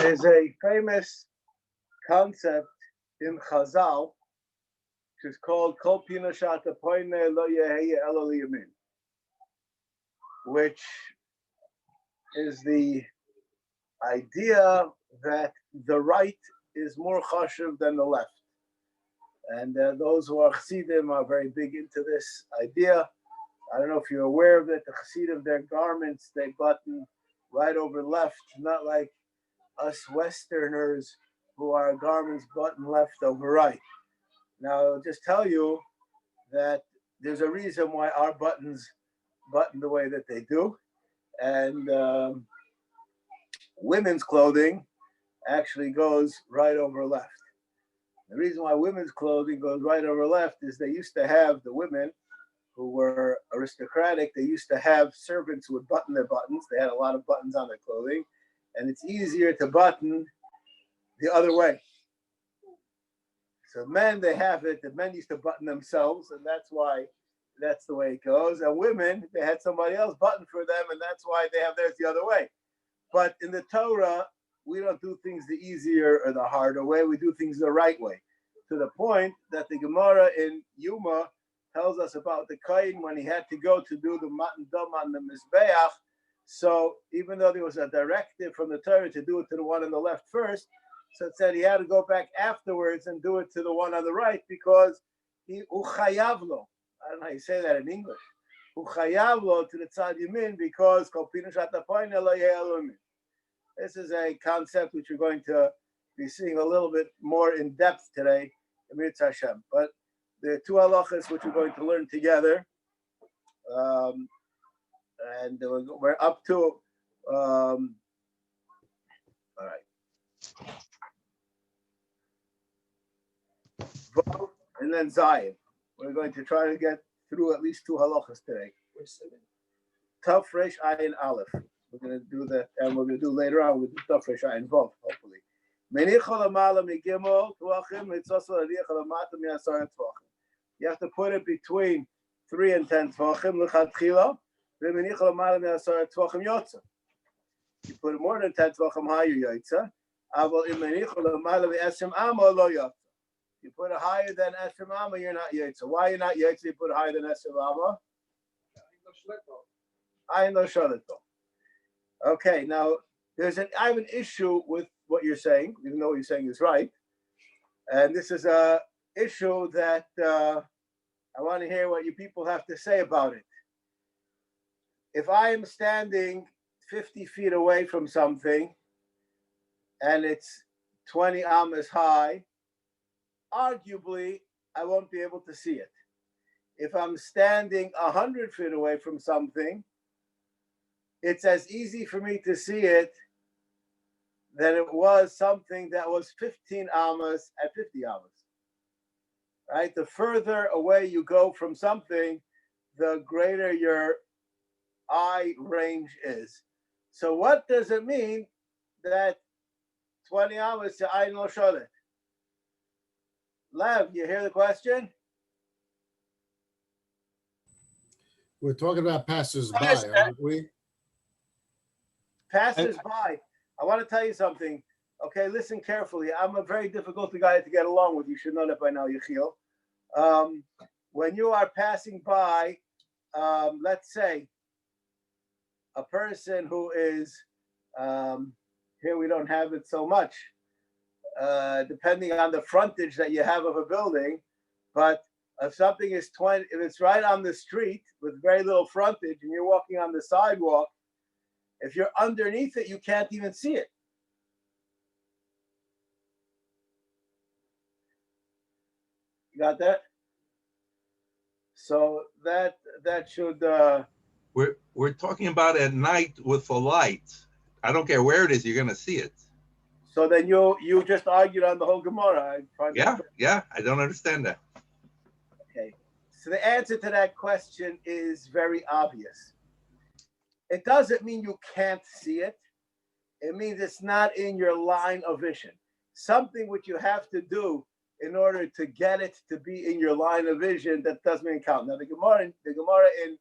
There's a famous concept in Chazal, which is called Kol Pina Shata Poine Lo Yeheya Elo Liyamin, which is the idea that the right is more chashuv than the left. And those who are chassidim are very big into this idea. I don't know if you're aware of it. The chassidim, their garments, they button right over left, not like us Westerners who our garments button left over right. Now, I'll just tell you that there's a reason why our buttons button the way that they do. And women's clothing actually goes right over left. The reason why women's clothing goes right over left is they used to have, the women who were aristocratic, they used to have servants who would button their buttons. They had a lot of buttons on their clothing, and it's easier to button the other way. So men, they have it, the men used to button themselves, and that's why that's the way it goes. And women, they had somebody else button for them, and that's why they have theirs the other way. But in the Torah, we don't do things the easier or the harder way. We do things the right way. To the point that the Gemara in Yuma tells us about the Kain when he had to go to do the Matan Dam on the Mizbeach. So even though there was a directive from the Torah to do it to the one on the left first, so it said he had to go back afterwards and do it to the one on the right because he uchayavlo. I don't know how you say that in English. Uchayavlo to the tzad yamin because this is a concept which we're going to be seeing a little bit more in depth today, Emir Hashem. But there are two halachas which we're going to learn together, and we're up to. All right. Vav and then Zayin. We're going to try to get through at least two halachas today. Tav Resh Ayin Aleph. We're going to do that, and we're going to do later on. We'll do Tav Resh Ayin Vav, hopefully. You have to put it between 3 and 10 tvachim. You put it more than 10 tvachim higher, yotza. You put it higher than Esrim Amma, you're not Yetza. Why you're not Yetza? You put it higher than Esrim Amma? I know Shalito. Okay, now I have an issue with what you're saying, even though what you're saying is right. And this is a issue that I want to hear what you people have to say about it. If I am standing 50 feet away from something and it's 20 amas high, arguably, I won't be able to see it. If I'm standing 100 feet away from something, it's as easy for me to see it than it was something that was 15 amas at 50 amas. Right? The further away you go from something, the greater your eye range is. So what does it mean that 20 amas to Ayin Lo Sholet? Lev, you hear the question? We're talking about passers-by, aren't we? Passers-by. I want to tell you something. Okay, listen carefully. I'm a very difficult guy to get along with. You should know that by now, Yechiel. When you are passing by, let's say, a person who is, here we don't have it so much, depending on the frontage that you have of a building, but if something is 20, if it's right on the street with very little frontage and you're walking on the sidewalk, if you're underneath it, you can't even see it. You got that? So that should. We're talking about at night with a light. I don't care where it is, you're going to see it. So then you just argued on the whole Gemara. Yeah, I don't understand that. Okay, so the answer to that question is very obvious. It doesn't mean you can't see it. It means it's not in your line of vision. Something which you have to do in order to get it to be in your line of vision, that doesn't even count. Now the Gemara in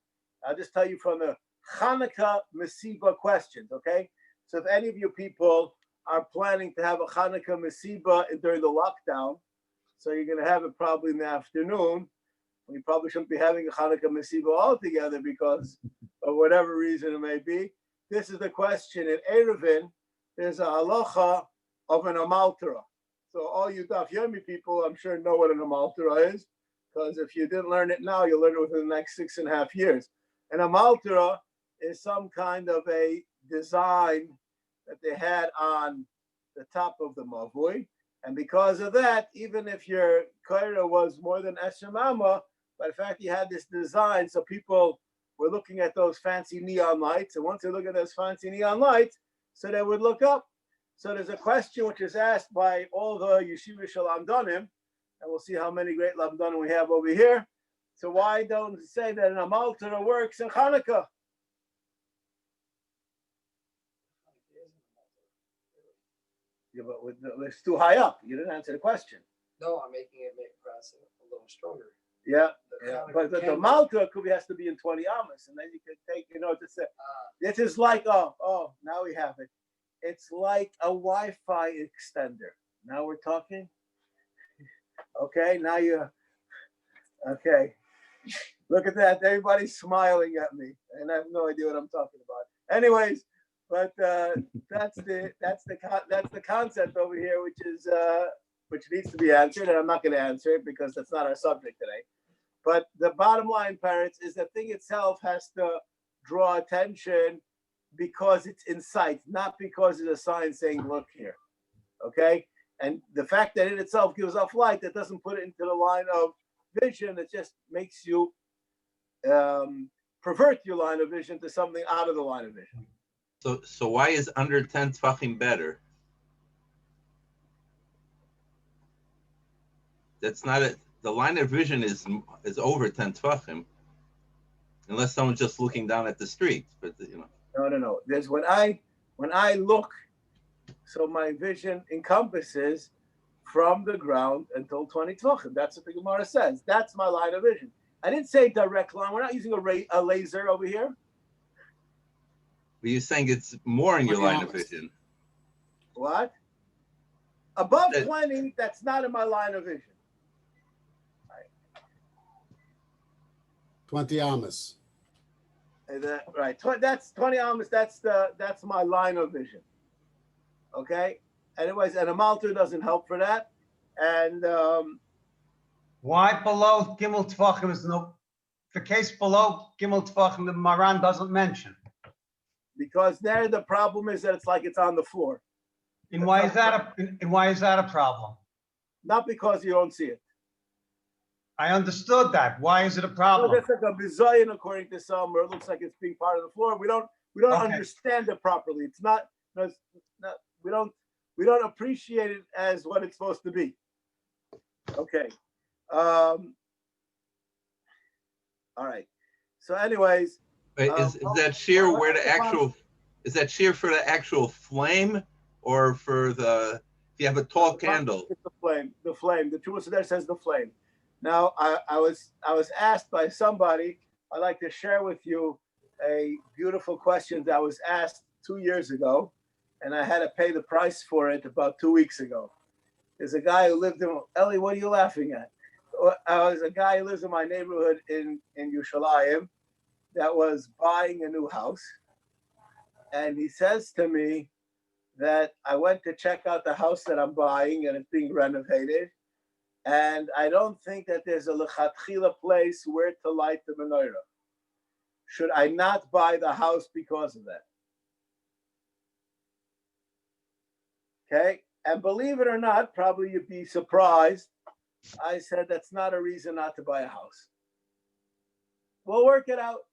I'll just tell you from the Chanukah Mesiba questions, okay? So if any of you people are planning to have a Hanukkah Mesiba during the lockdown. So you're going to have it probably in the afternoon. We probably shouldn't be having a Hanukkah Mesiba altogether because of whatever reason it may be. This is the question. In Erevin, there's a halacha of an amaltera. So all you Daf Yomi people, I'm sure know what an amaltera is, because if you didn't learn it now, you'll learn it within the next 6.5 years. An amaltera is some kind of a design that they had on the top of the mavui. And because of that, even if your kaira was more than Eshamama, but in fact you had this design, so people were looking at those fancy neon lights. And once they look at those fancy neon lights, so they would look up. So there's a question which is asked by all the Yeshiva Shel Amdanim, and we'll see how many great Lamdanim we have over here. So why don't we say that an amaltera works in Hanukkah? Yeah, but it's too high up. You didn't answer the question. No, I'm making it make press a little stronger. Yeah, but the malta has to be in 20 amas, and then you can take, just it is like, oh, now we have it. It's like a Wi-Fi extender. Now we're talking. Okay, now okay. Look at that. Everybody's smiling at me, and I have no idea what I'm talking about. Anyways, but that's the concept over here, which needs to be answered, and I'm not going to answer it because that's not our subject today. But the bottom line, parents, is the thing itself has to draw attention because it's in sight, not because it's a sign saying, look here. Okay? And the fact that it itself gives off light, that doesn't put it into the line of vision. It just makes you pervert your line of vision to something out of the line of vision. So why is under 10 tefachim better? That's not it. The line of vision is over 10 tefachim, unless someone's just looking down at the street. But No. There's when I look, so my vision encompasses from the ground until 20 tefachim. That's what the Gemara says. That's my line of vision. I didn't say direct line. We're not using a laser over here. But you're saying it's more in your line of vision. What? Above 20, that's not in my line of vision. 20 amas. Right. That's 20 amas. That's my line of vision. Okay. Anyways, and a malter doesn't help for that. And why below Gimel Tvachim is the case below Gimel Tvachim the Maran doesn't mention? Because there the problem is that it's like it's on the floor. And why is that a problem? Not because you don't see it. I understood that. Why is it a problem? Well, that's like a bizayon according to some, or it looks like it's being part of the floor. We don't understand it properly. It's not. We don't appreciate it as what it's supposed to be. Okay. All right. So, anyways, is that sheer where the actual? Is that sheer for the actual flame, or for the? If you have a tall candle. It's the flame. The flame. The Truah there says the flame. Now, I was asked by somebody. I'd like to share with you a beautiful question that was asked 2 years ago, and I had to pay the price for it about 2 weeks ago. There's a guy who lived in Ellie. What are you laughing at? There's a guy who lives in my neighborhood in Yerushalayim that was buying a new house, and he says to me that I went to check out the house that I'm buying and it's being renovated. And I don't think that there's a lechatchila place where to light the menorah. Should I not buy the house because of that? Okay, and believe it or not, probably you'd be surprised. I said that's not a reason not to buy a house. We'll work it out.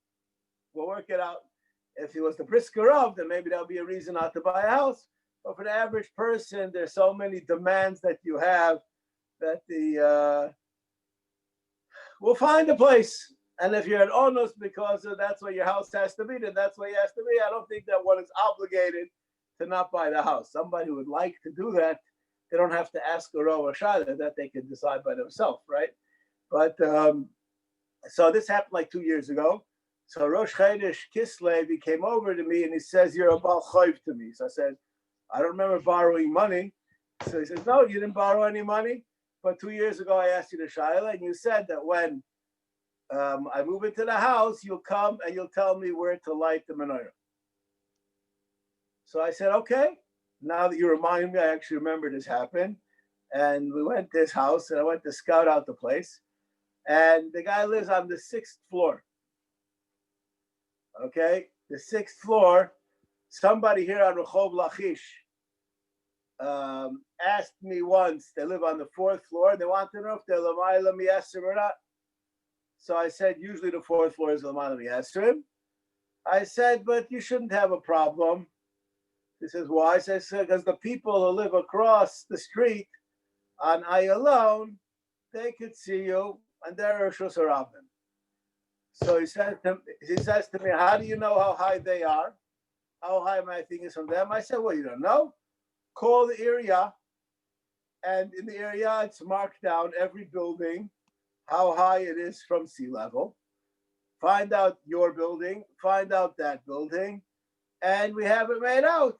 If it was the brisker of, then maybe that'll be a reason not to buy a house. But for the average person, there's so many demands that you have that we'll find a place. And if you're at Onos because that's where your house has to be, then that's where it has to be. I don't think that one is obligated to not buy the house. Somebody who would like to do that, they don't have to ask a Rav or Shada, that they can decide by themselves, right? But so this happened like 2 years ago. So Rosh Chodesh Kislev, he came over to me and he says, "You're a Baal Chayv to me." So I said, I don't remember borrowing money. So he says, no, you didn't borrow any money. But 2 years ago, I asked you to Shaila, and you said that when I move into the house, you'll come and you'll tell me where to light the menorah. So I said, okay. Now that you remind me, I actually remember this happened. And we went to his house, and I went to scout out the place. And the guy lives on the 6th floor. Okay, the 6th floor. Somebody here on Rehov Lachish asked me once, they live on the 4th floor, they want to know if they're Lamayla Miyasrim or not. So I said, usually the 4th floor is Lamayla Miyasrim. I said, but you shouldn't have a problem. He says, why? I said, because the people who live across the street on Ayalon, they could see you, and they're Rosh Hashanah. So he says to me, how do you know how high they are? How high my thing is from them? I said, well, you don't know. Call the area, and in the area, it's marked down every building, how high it is from sea level. Find out your building, find out that building, and we have it made out.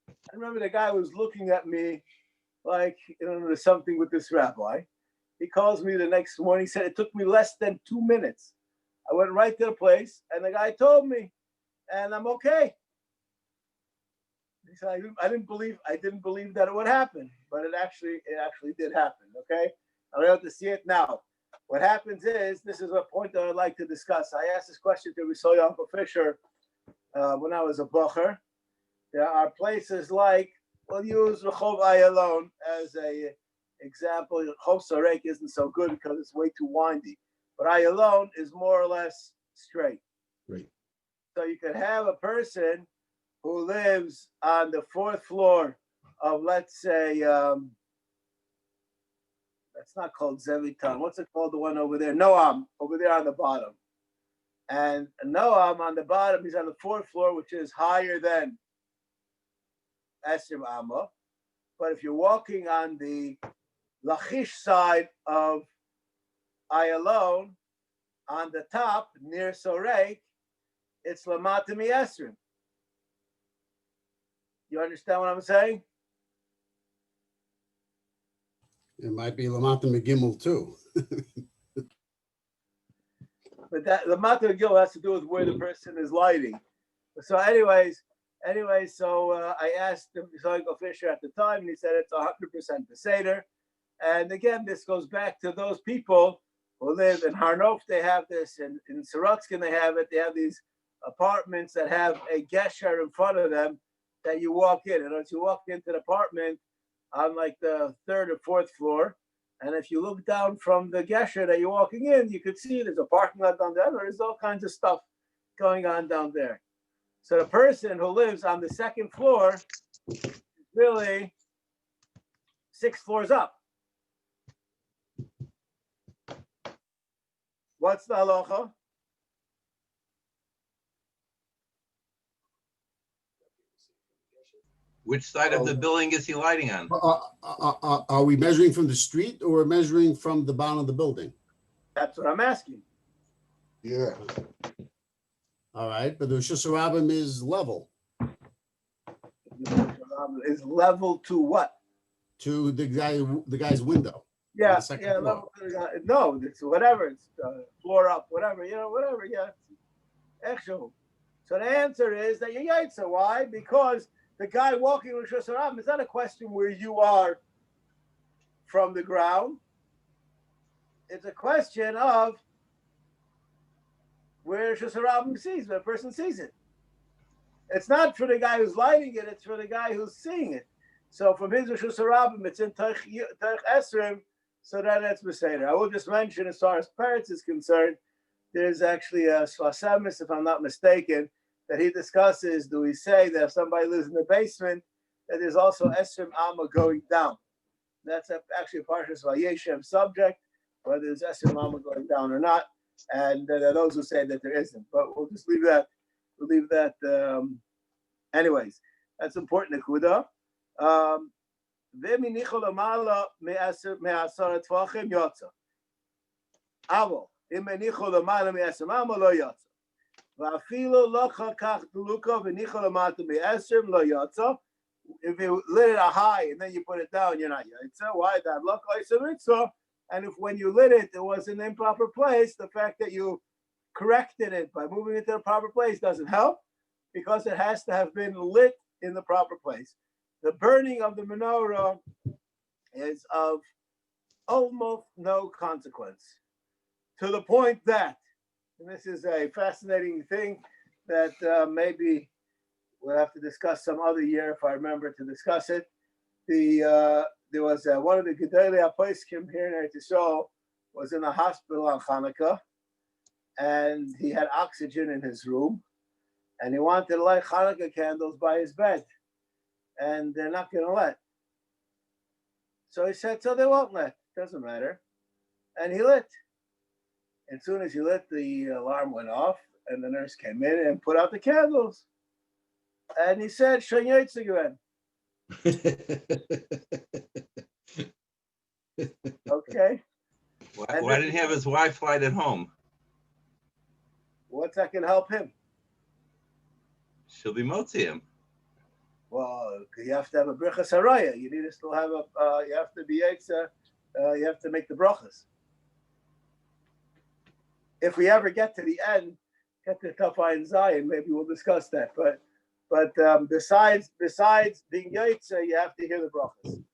I remember the guy was looking at me like, there's something with this rabbi. He calls me the next morning, he said, it took me less than 2 minutes. I went right to the place, and the guy told me, and I'm okay. He said, I didn't believe that it would happen, but it actually did happen. Okay, I'm able to see it now. What happens is, this is a point that I'd like to discuss. I asked this question to Risoy Uncle Fisher when I was a bocher. There are places like, we'll use Rehov Ayalon as a example. Rehov Sarek isn't so good because it's way too windy, but Ayalon is more or less straight. Right. So you could have a person who lives on the 4th floor of, let's say, that's not called Zevitan. What's it called? The one over there? Noam, over there on the bottom. And Noam on the bottom, he's on the 4th floor, which is higher than Esrim Amma. But if you're walking on the Lachish side of Ayalon, on the top, near Sorek, it's Lamata Esrim. You understand what I'm saying? It might be Lamata McGimmel too. But that Lamata McGill has to do with where the person is lighting. So anyways, so I asked the Michael Fisher at the time, and he said it's 100% Beseder. And again, this goes back to those people who live in Harnof. They have this, and in Sorotskin they have it. They have these apartments that have a gesher in front of them that you walk in. And as you walk into the apartment on like the 3rd or 4th floor, and if you look down from the gesher that you're walking in, you could see there's a parking lot down there. There's all kinds of stuff going on down there. So the person who lives on the 2nd floor is really 6 floors up. What's the halacha? Which side of the building is he lighting on? Are we measuring from the street or we're measuring from the bottom of the building? That's what I'm asking. Yeah. All right, but the Rosh Hashanah is level. Is level to what? To the guy's window. Yeah, Floor. level. No, it's whatever. It's floor up, whatever. Whatever. Yeah. Actual. So the answer is that you're yaitza. Why? Because the guy walking with Rosh Hashanah is not a question where you are from the ground. It's a question of where Rosh Hashanah sees, where a person sees it. It's not for the guy who's lighting it, it's for the guy who's seeing it. So from his Rosh Hashanah, it's in Teich Esrim, so that's Beseder. I will just mention, as far as parrots is concerned, there's actually a Shvasemis, if I'm not mistaken, that he discusses, do we say that if somebody lives in the basement, that there's also Esrim Amma going down. That's actually a Parshas Vayeshem subject, whether there's Esrim Amma going down or not. And there are those who say that there isn't, but we'll just leave that. We'll leave that. Anyways, that's important. Nekuda. V'minichol amala me'asar tvachim yotza. Avo imenichol amala me'asar amma lo yotza. Va'afilo locha kach deluka v'nichol amata me'asrim lo yotza. if you lit it a high and then you put it down, you're not yaitza. Why? That look like a mitzvah. And if when you lit it, it was in the improper place, the fact that you corrected it by moving it to the proper place doesn't help, because it has to have been lit in the proper place. The burning of the menorah is of almost no consequence, to the point that, and this is a fascinating thing that maybe we'll have to discuss some other year if I remember to discuss it. There was one of the Gedolei HaPoskim here in Eretz Yisrael was in a hospital on Hanukkah, and he had oxygen in his room, and he wanted to light Hanukkah candles by his bed, and they're not going to let. So he said, so they won't let. Doesn't matter. And he lit. As soon as he lit, the alarm went off, and the nurse came in and put out the candles. And he said, Shon Yaitz again. Okay. Why didn't he have his wife light at home? What's that can help him? She'll be motzi him. Well, you have to have a brichas haraya. You need to still have you have to be yaitza, you have to make the brachas. If we ever get to the end, get to Tafayin Zion, maybe we'll discuss that. But besides being yaitza, you have to hear the brachas.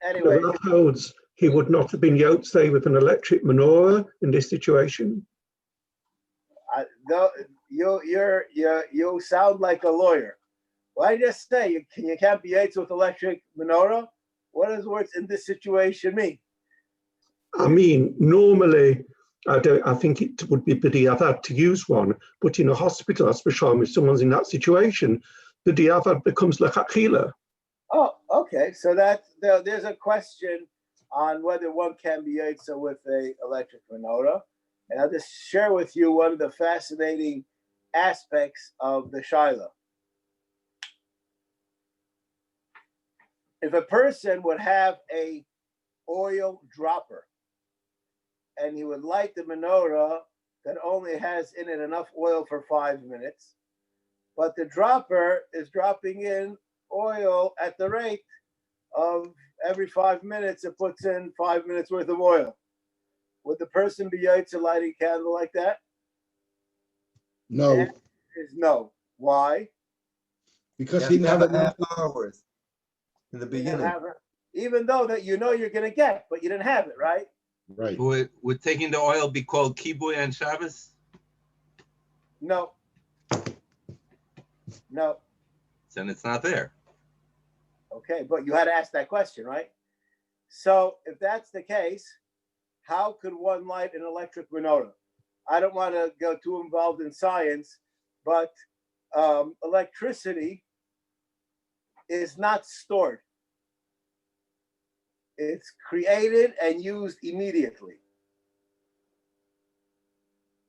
Anyway, that holds he would not have been yotze with an electric menorah in this situation. You sound like a lawyer. Why just say you can't be yaitza with electric menorah? What does the words in this situation mean? I mean, normally, I think it would be b'diavad to use one, but in a hospital, especially if someone's in that situation, the b'diavad becomes lechatchila. Oh, okay. So there's a question on whether one can be yaitza with a electric menorah, and I'll just share with you one of the fascinating aspects of the shaila. If a person would have a oil dropper and he would light the menorah that only has in it enough oil for 5 minutes, but the dropper is dropping in oil at the rate of every 5 minutes, it puts in 5 minutes worth of oil. Would the person be yaitza lighting a candle like that? No, The answer is no. Why? because he didn't have a enough. half hour worth in the You didn't beginning. have it, even though that you know you're going to get, but you didn't have it, right? Right. Would taking the oil be called kibui on Shabbos? No. No. Then it's not there. Okay, but you had to ask that question, right? So if that's the case, how could one light an electric menorah? I don't want to go too involved in science, but electricity is not stored. It's created and used immediately.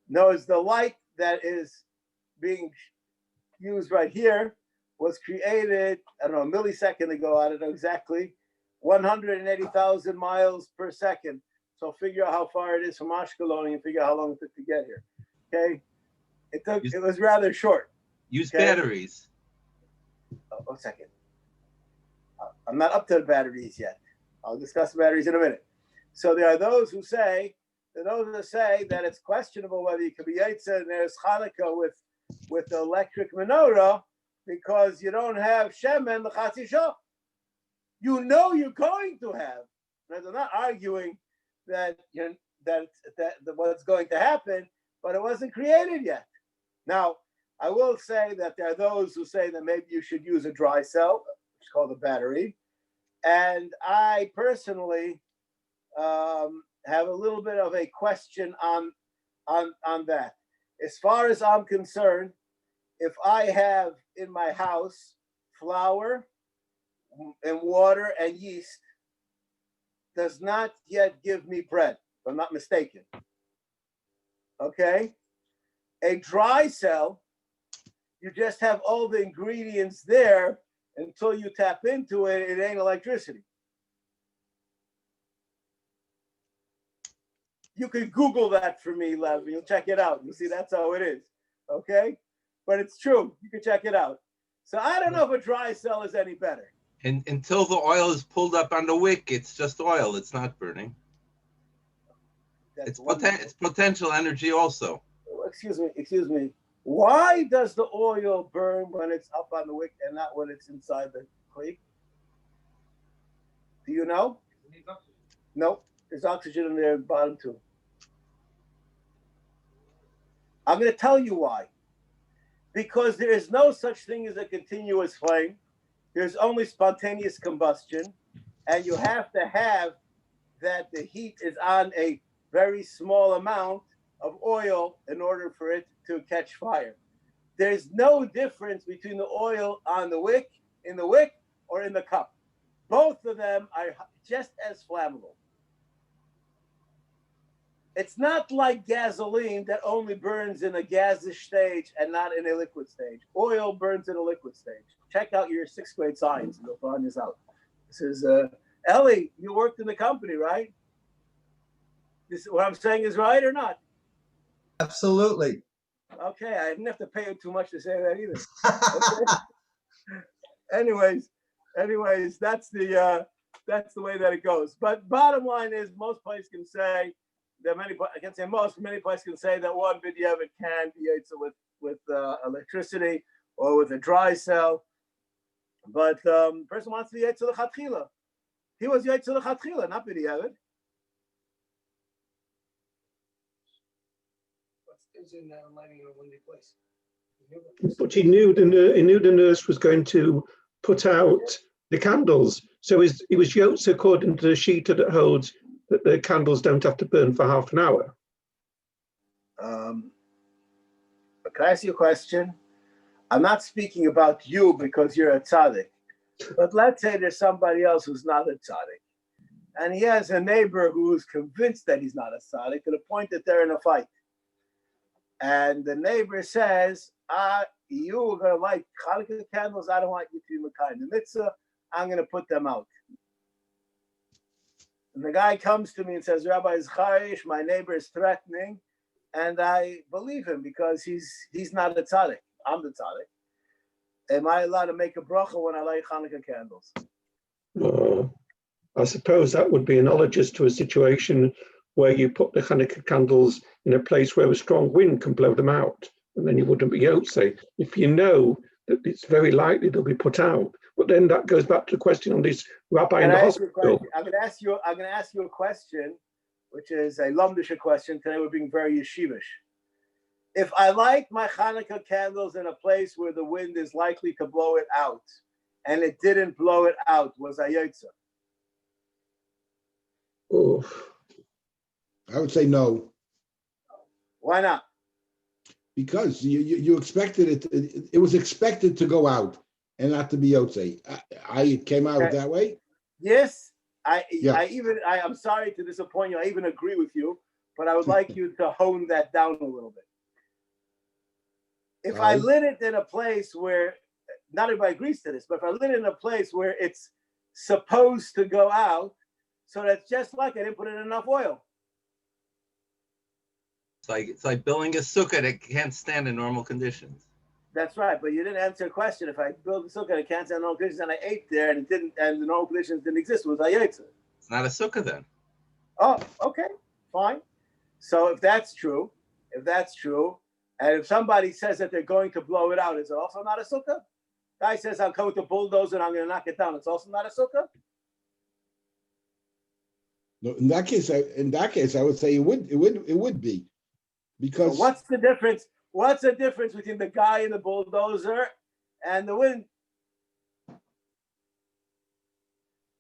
No, it's the light that is being used right here was created, I don't know, a millisecond ago, I don't know exactly, 180,000 miles per second. So figure out how far it is from Ashkelon and figure out how long it took to get here. Okay? It was rather short. Use Okay. batteries. Oh, 1 second. I'm not up to the batteries yet. I'll discuss the batteries in a minute. So there are those who say that it's questionable whether you can be yaitza and there's Hanukkah with the electric menorah because you don't have shemen l'chatzi shah. You know you're going to have. Now, they're not arguing that what's going to happen, but it wasn't created yet. Now, I will say that there are those who say that maybe you should use a dry cell, which is called a battery. And I personally have a little bit of a question on that. As far as I'm concerned, if I have in my house flour and water and yeast, does not yet give me bread, if I'm not mistaken. Okay? A dry cell, you just have all the ingredients there until you tap into it, it ain't electricity. You can Google that for me, Lev. You'll check it out. You'll see that's how it is. Okay? But it's true. You can check it out. So I don't know if a dry cell is any better. And until the oil is pulled up on the wick, it's just oil. It's not burning. That's It's wonderful. it's potential energy also. Excuse me. Why does the oil burn when it's up on the wick and not when it's inside the clay? Do you know? Nope. There's oxygen in there at the bottom too. I'm going to tell you why. Because there is no such thing as a continuous flame. There's only spontaneous combustion. And you have to have that the heat is on a very small amount of oil in order for it to catch fire. There's no difference between the oil on the wick, in the wick, or in the cup. Both of them are just as flammable. It's not like gasoline that only burns in a gaseous stage and not in a liquid stage. Oil burns in a liquid stage. Check out your 6th grade science and you'll find this out. This is, Ellie, you worked in the company, right? This, what I'm saying is right or not? Absolutely. Okay, I didn't have to pay you too much to say that either. Okay. anyways, that's the way that it goes. But bottom line is, most places can say that I can't say most, many places can say that one b'diavad can be with electricity or with a dry cell. But the person wants to be yetzer l'chatchila. He was yetzer l'chatchila, not b'diavad. What's in lighting in a windy place? But he knew the nurse was going to put out the candles. So it was yokes according to the sheet that holds that the candles don't have to burn for half an hour. Can I ask you a question? I'm not speaking about you because you're a tzaddik, but let's say there's somebody else who's not a tzaddik, and he has a neighbor who's convinced that he's not a tzaddik to the point that they're in a fight. And the neighbor says, you were going to light Hanukkah candles. I don't want you to be Mekayim the mitzvah. I'm going to put them out. And the guy comes to me and says, Rabbi Zcharish, my neighbor is threatening. And I believe him because he's not a tzaddik. I'm the tzaddik. Am I allowed to make a bracha when I light Hanukkah candles? I suppose that would be analogous to a situation where you put the Hanukkah candles in a place where a strong wind can blow them out, and then you wouldn't be yotze. If you know that it's very likely they'll be put out, but then that goes back to the question on this rabbi in the hospital. I'm going to ask you a question, which is a lumdisha question. Today we're being very yeshivish. If I light my Hanukkah candles in a place where the wind is likely to blow it out, and it didn't blow it out, was I yotze? Oh. I would say no. Why not? Because you expected it. It was expected to go out and not to be yotze. It came out that way. Yes, I'm sorry to disappoint you. I even agree with you, but I would like you to hone that down a little bit. If I lit it in a place where not everybody agrees to this, but if I lit it in a place where it's supposed to go out, so that's just like I didn't put in enough oil. It's like building a sukkah that can't stand in normal conditions. That's right, but you didn't answer a question. If I build a sukkah that can't stand in normal conditions and I ate there and it didn't, and the normal conditions didn't exist, was I yotze? It's not a sukkah then. Oh, okay, fine. So if that's true, and if somebody says that they're going to blow it out, is it also not a sukkah? Guy says, I'll come with a bulldozer and I'm going to knock it down. It's also not a sukkah? No, in that case, I would say it would be, because So what's the difference? What's the difference between the guy in the bulldozer and the wind?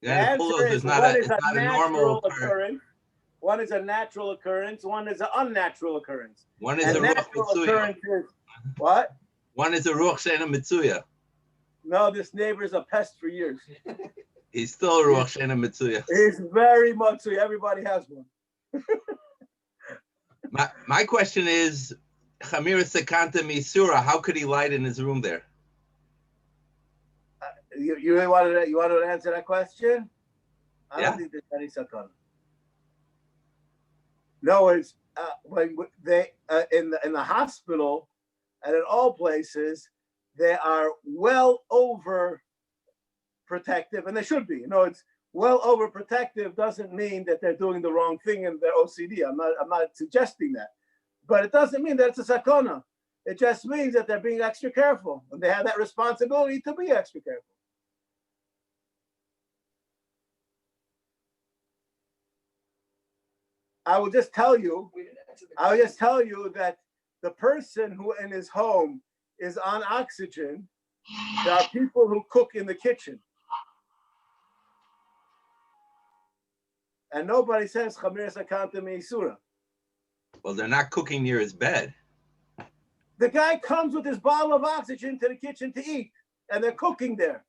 Yeah, the bulldozer is not a normal occurrence. One is a natural occurrence. One is an unnatural occurrence. One is a ruach mitzuya. What? One is a ruach she'ena mitzuya. No, this neighbor is a pest for years. He's still a ruach she'ena mitzuya. He's very much. Everybody has one. My question is, Chamira Sekanta Misura, how could he light in his room there? You really wanted to answer that question? I don't think there's any sakana. No, it's when they in the hospital and in all places, they are well over protective, and they should be. You know, it's well over protective doesn't mean that they're doing the wrong thing and they're OCD. I'm not suggesting that, but it doesn't mean that it's a sakona. It just means that they're being extra careful, and they have that responsibility to be extra careful. I will just tell you that the person who in his home is on oxygen, there are people who cook in the kitchen. And nobody says Chamir Sakanta Meisura. Well, they're not cooking near his bed. The guy comes with his bottle of oxygen to the kitchen to eat, and they're cooking there.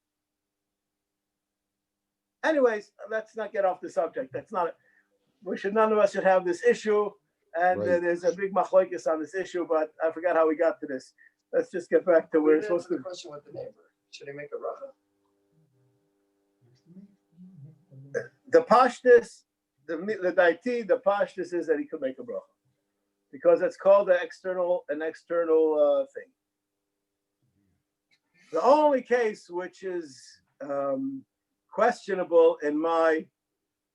Anyways, let's not get off the subject. That's not. None of us should have this issue, and Right. There's a big machlokes on this issue. But I forgot how we got to this. Let's just get back to where we're supposed The to. question with the neighbor, should he make a bracha? The pashtus, the daiti, the pashtus is that he could make a bracha, because it's called an external thing. The only case which is questionable in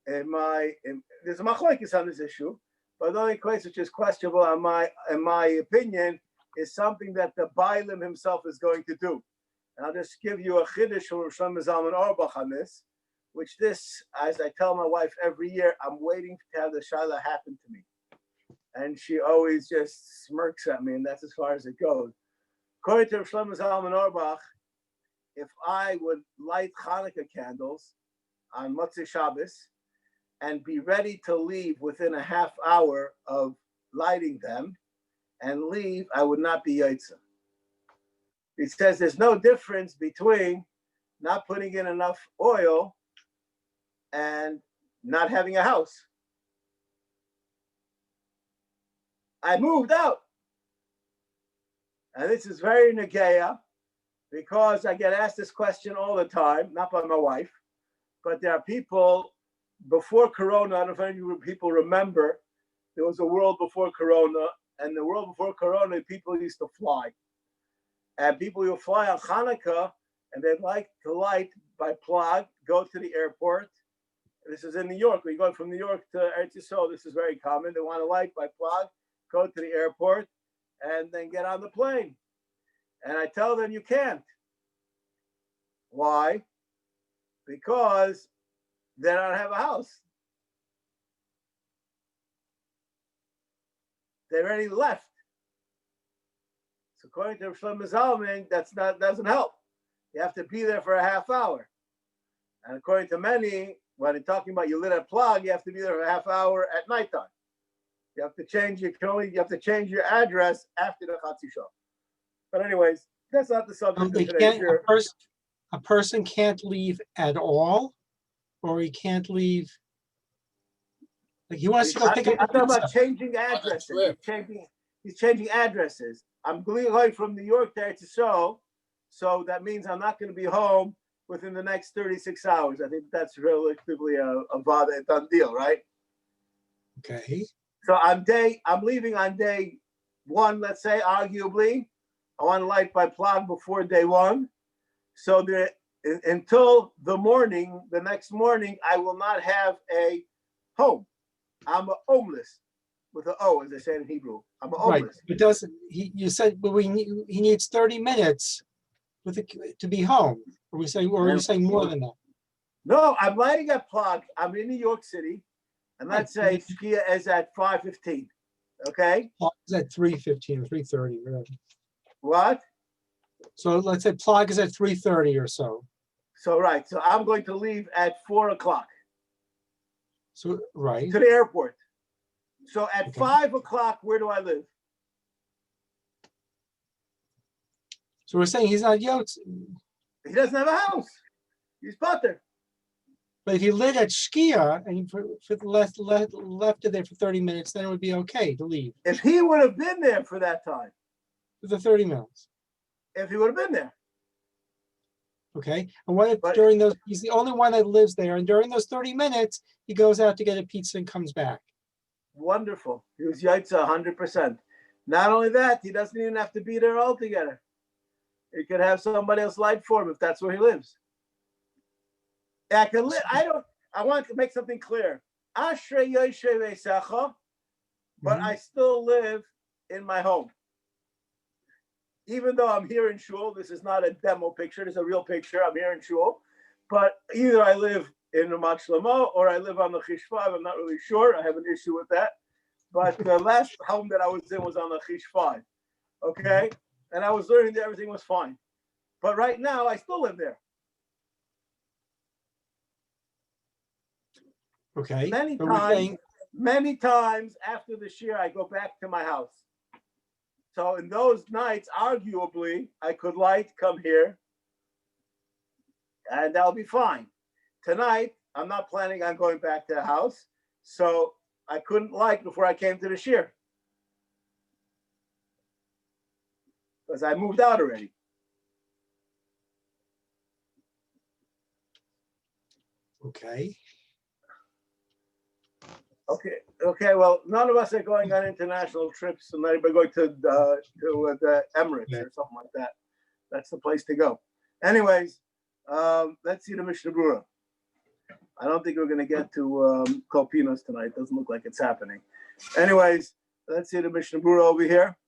there's a machlokes on this issue, but the only case which is questionable in my opinion is something that the Bailim himself is going to do. And I'll just give you a chiddush from Shlomo Zalman Auerbach on this, which this, as I tell my wife every year, I'm waiting to have the shaila happen to me. And she always just smirks at me, and that's as far as it goes. According to Shlomo Zalman Auerbach, if I would light Hanukkah candles on Motzei Shabbos and be ready to leave within a half hour of lighting them and leave, I would not be Yaitza. He says there's no difference between not putting in enough oil and not having a house. I moved out. And this is very negeya, because I get asked this question all the time, not by my wife, but there are people before Corona. I don't know if any of you people remember, there was a world before Corona, and the world before Corona, people used to fly. And people would fly on Hanukkah, and they'd like to light by plug, go to the airport. This is in New York. We're going from New York to Eretz Yisrael. This is very common. They want to light by plug, go to the airport, and then get on the plane. And I tell them you can't. Why? Because they don't have a house. They already left. So according to Shlomo Zalman, doesn't help. You have to be there for a half hour. And according to many, when they're talking about you lit a plug, you have to be there for a half hour at nighttime. You have to change your address after the Chatzi Shah. But anyways, that's not the subject of today's year. A person can't leave at all, or he can't leave. Like he wants to go pick up. I'm talking about changing addresses. He's changing addresses. I'm going from New York to Eretz Yisrael, so that means I'm not going to be home within the next 36 hours. I think that's relatively a done deal, right? Okay. So I'm leaving on day one, let's say, arguably. I want to light by plug before day one. So until the next morning, I will not have a home. I'm a homeless, with an O, as they say in Hebrew. I'm a homeless. Right. You said, but he needs 30 minutes to be home. Or are you saying more than that? No, I'm lighting a plug. I'm in New York City, and let's say Shkia is at 5:15. Okay? Plug is at 3:15 or 3:30, whatever. What? So let's say plug is at 3:30 or so. So right. So I'm going to leave at 4 o'clock. So right. To the airport. So at 5 o'clock, where do I live? So we're saying he's not Yotz. He doesn't have a house. He's Potter. But if he lit at Shkia and he left it there for 30 minutes, then it would be okay to leave. If he would have been there for that time. For the 30 minutes. If he would have been there. Okay. And what if he's the only one that lives there, and during those 30 minutes, he goes out to get a pizza and comes back. Wonderful. He was Yaitza 100%. Not only that, he doesn't even have to be there altogether. he could have somebody else light for him if that's where he lives. I can live. I want to make something clear. Ashrei Yoshe Veisecha, but I still live in my home. Even though I'm here in shul, this is not a demo picture. This is a real picture. I'm here in shul, but either I live in Ramat Shlomo or I live on the Chishvav. I'm not really sure. I have an issue with that. But the last home that I was in was on the Chishvav. Okay, and I was learning that everything was fine. But right now, I still live there. Okay. Many times after the shir, I go back to my house. So in those nights, arguably, I could come here, and that'll be fine. Tonight, I'm not planning on going back to the house, so I couldn't before I came to the shir. Because I moved out already. Okay. Okay. Well, none of us are going on international trips, and we're going to the Emirates or something like that. That's the place to go. Anyways, let's see the Mishnah Berurah. I don't think we're going to get to Kolpinos tonight. Doesn't look like it's happening. Anyways, let's see the Mishnah Berurah over here.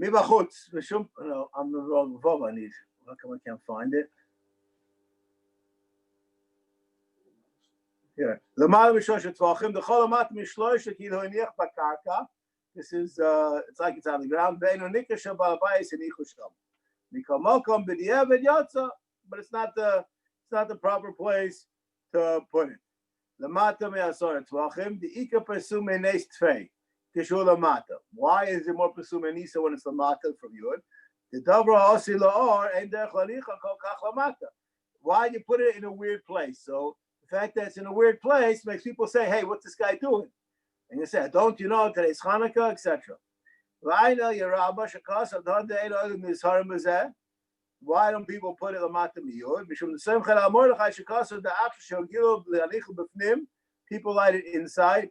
Mibachutz, no, I'm the wrong Vav I need. How come I can't find it? Here. This is it's like it's on the ground. But it's not the proper place to put it. Why is it more pesume nisa when it's lamata from Yud? Why do you put it in a weird place? So the fact that it's in a weird place makes people say, "Hey, what's this guy doing?" And you say, "Don't you know today's Hanukkah, etc." Why don't people put it lamata miyud? People light it inside.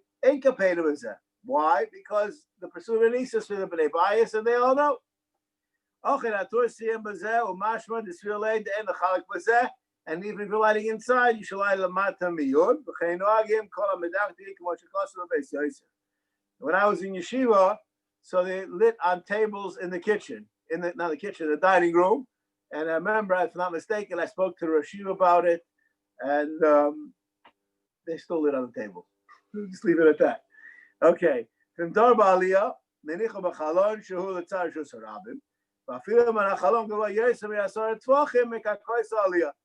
Why? Because the pursuit is for the bnei bias, and they all know. And even if you're lighting inside, you should light lamata miyud. When I was in yeshiva, so they lit on tables in the kitchen, the dining room. And I remember, if I'm not mistaken, I spoke to the Rosh Yeshiva about it, and they still lit on the table. Just leave it at that. Okay. From Darba Aliyah, Menicha B'Chalon, Shehu L'Tzar Shus Harabim.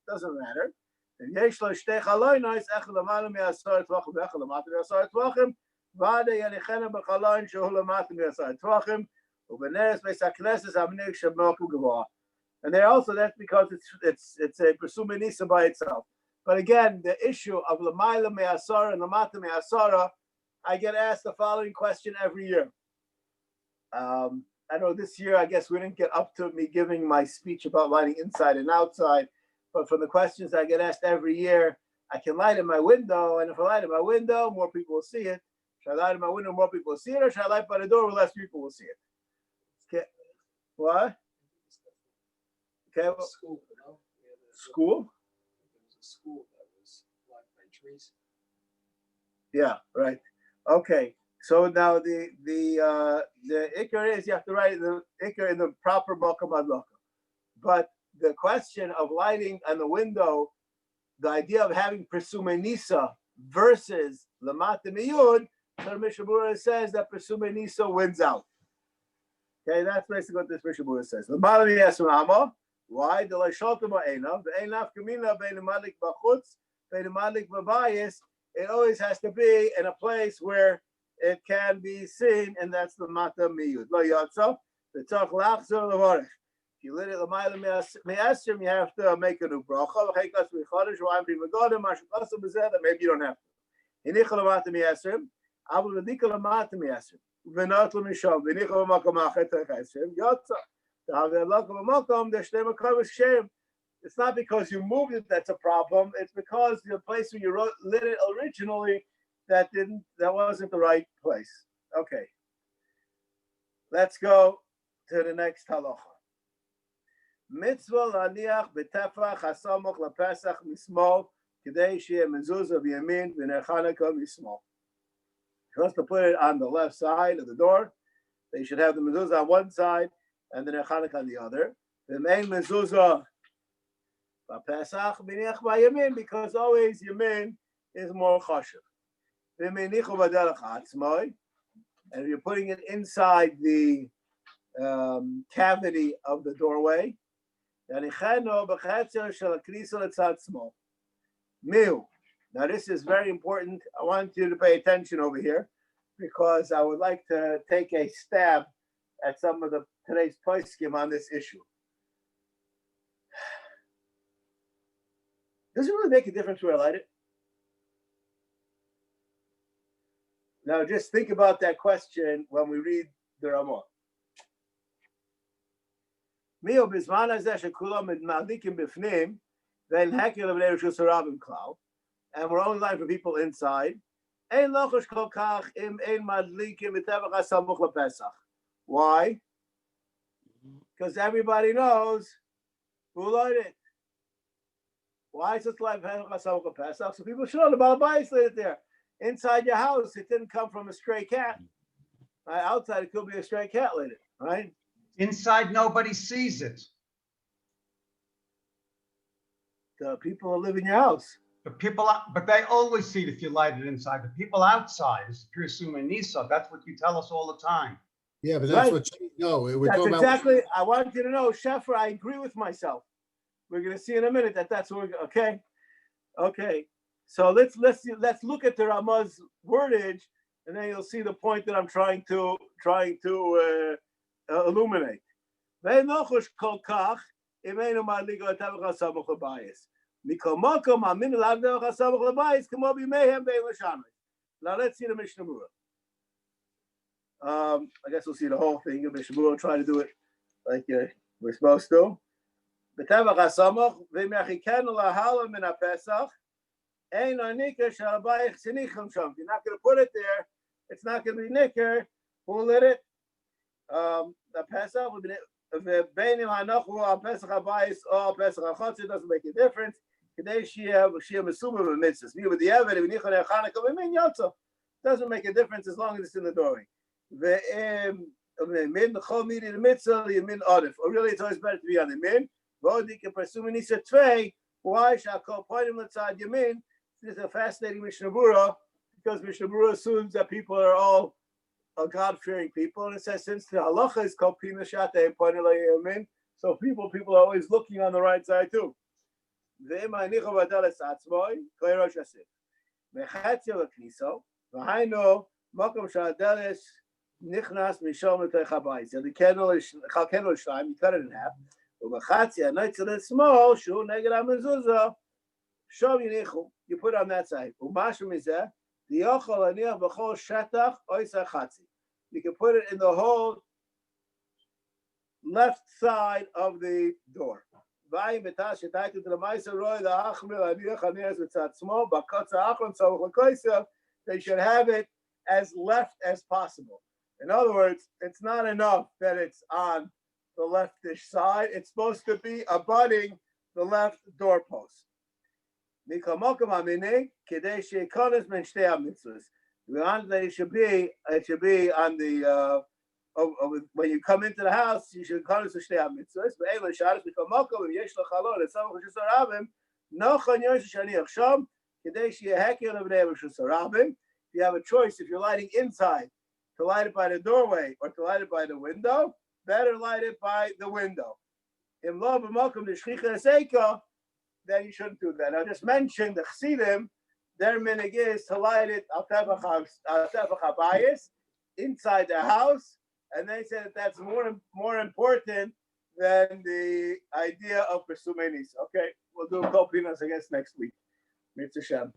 Doesn't matter. And yesh lo shtei chalonos, echad l'malam me'asar tvachim, v'echad l'matam me'asar tvachim, v'ada yanichena b'chalon shehu l'matam me'asar tvachim, u'beneres beis hakneses ha'mnig she'moku gavoa. And there also, that's because it's a presuming nisa by itself. But again, the issue of l'mayla me'asara and l'matam me'asara, I get asked the following question every year. I know this year, I guess we didn't get up to me giving my speech about lighting inside and outside, but from the questions I get asked every year, I can light in my window, and if I light in my window, more people will see it. Should I light in my window, more people will see it, or should I light by the door where less people will see it? Okay. What? Okay. Well, School, you know? School? There was a school that was lighted by trees. Yeah, right. Okay. So now the ikar is you have to write the ikar in the proper makom adlaka. But the question of lighting on the window, the idea of having presume nisa versus lamata miyud, so Mishnah Berurah says that presume nisa wins out. Okay, that's basically what this Mishnah Berurah says. Why? The einav kamina bein malik b'chutz bein malik b'bayis. It always has to be in a place where it can be seen, and that's the mata miyud. Lo yatsa, the tzach lachzor levarich. If you lit it l'mayla me'asrim, you have to make a new bracha. V'cheikas v'chodesh v'ayim b'megadim mashukasa b'zeh. Maybe you don't have to. Hinicha l'mata me'asrim, avul v'dika l'mata me'asrim. V'nat l'misham, v'nicha l'makam achet ha'esrim, yatsa. It's not because you moved it that's a problem. It's because the place where you lit it originally, that wasn't the right place. Okay. Let's go to the next halacha. Mitzvah laniach betefach hasamoch lepesach mismol kedei sheyeh mezuzah v'yamin v'ner Chanukah mismol. He wants to put it on the left side of the door. They should have the mezuzah on one side and the ner Chanukah on the other. The main mezuzah b'pesach miniach v'yamin, because always yamin is more chashuv. V'minichu b'derech atzmai, and if you're putting it inside the cavity of the doorway, now this is very important. I want you to pay attention over here, because I would like to take a stab at some of today's poskim on this issue. Does it really make a difference where I light it? Now just think about that question when we read the Ramah. And we're only lying for people inside. Why? Because everybody knows who lighted it. Why is it like so people should know the Balabais lit it there. Inside your house, it didn't come from a stray cat. Right? Outside, it could be a stray cat lit it, right? Inside, nobody sees it. The people who live in your house. But they always see it if you light it inside. The people outside is pure Suma Nisa. That's what you tell us all the time. Yeah, but that's Right. we're That's talking exactly. I want you to know, Sheffer, I agree with myself. We're going to see in a minute that's what we're okay. Okay. So let's look at the Ramah's wordage, and then you'll see the point that I'm trying to illuminate. Now let's see the Mishnah Berurah. I guess we'll see the whole thing. The Mishnah Berurah try to do it like we're supposed to. You're not going to put it there. It's not going to be nicker. Who lit it? The Pesach will be it doesn't make a difference. Doesn't make a difference as long as it's in the doorway. Or really, it's always better to be on the min. Why shall I call point him outside Yamin? This is a fascinating Mishnah Berurah, because Mishnah Berurah assumes that people are all God-fearing people, and it says since the halacha is called Pina Shate Point Yamin, so people are always looking on the right side too. Nichnas mishom l'teichabayis. The candle is chalkenu l'shnaim. You cut it in half. Ubachatzi anoitzel small shu neged hamezuzah. Shom yinichu. You put it on that side. Umashu mizeh the yochol aniach b'chol shetach oisach chatzi. You can put it in the whole left side of the door. Vayim b'tash shetaytu d'lamaisa roi the achmir aniach aniach b'tzad small b'kotza achron tzavuk l'koisel. They should have it as left as possible. In other words, it's not enough that it's on the leftish side. It's supposed to be abutting the left doorpost. It should be on the when you come into the house, you should call it to shtei mitzvahs. If you have a choice, if you're lighting inside, to light it by the doorway or to light it by the window, better light it by the window. In love and welcome to Shchicha Seika, then you shouldn't do that. I just mentioned the Chassidim, their minig is to light it al tefach habayis inside the house, and they say that that's more important than the idea of Pesumenis. Okay, we'll do Kopinas, I guess, next week. Mitzvah Shem.